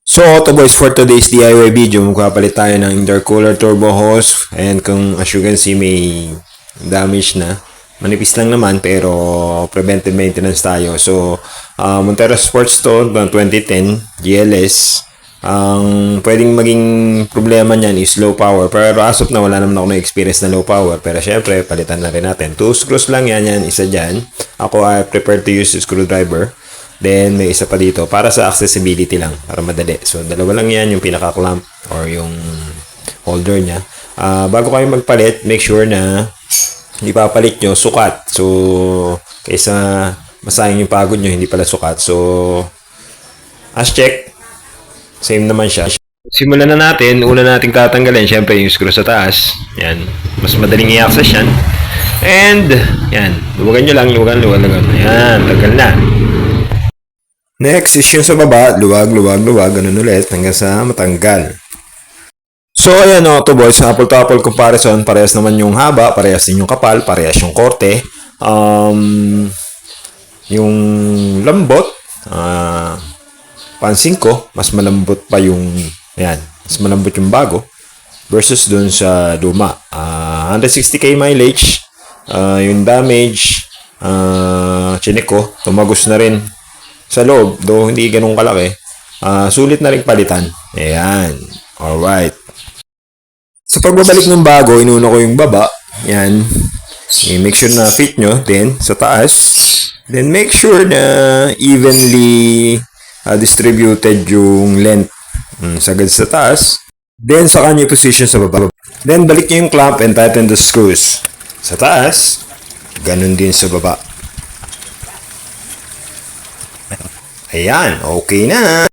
So, auto boys, for today's DIY video, magpapalit tayo ng intercooler turbo hose. And kung as you can see, may damage na. Manipis lang naman, pero preventive maintenance tayo. So, Montero Sports to, 2010, GLS. Ang pwedeng maging problema niyan is low power. Pero as of na, wala naman ako na-experience na low power. Pero syempre, palitan na rin natin. 2 screws lang yan, isa dyan. Ako, I prefer to use screwdriver. Then, may isa pa dito para sa accessibility lang, para madali. So, dalawa lang yan, yung pinaka-clamp or yung holder niya. Bago kayo magpalit, make sure na ipapalit nyo, sukat. So, kaysa masayang yung pagod nyo, hindi pala sukat. So, as check, same naman siya. Simulan na natin. Una natin tatanggalin, syempre, yung screw sa taas. Yan. Mas madaling i-access yan. And, yan. Luwagan nyo lang, luwagan. Yan, tagal na. Next is yung sa baba, luwag, ganun ulit hanggang sa matanggal. So, ayan o, to boys, apple to apple comparison, parehas naman yung haba, parehas din yung kapal, parehas yung korte. Yung lambot, pansin ko, mas malambot pa yung, ayan, mas malambot yung bago versus dun sa luma. 160k mileage, yung damage, chinik ko, tumagos na rin sa loob, though hindi ganun kalaki. Sulit na rin palitan. Ayan. Alright. Sa pagbabalik ng bago, inuna ko yung baba. Ayan. Make sure na fit nyo. Then, sa taas. Then, make sure na evenly distributed yung length. Sagad sa taas. Then, sa kanya position sa baba. Then, balik nyo yung clamp and tighten the screws. Sa taas. Ganun din sa baba. Ayan, okay na.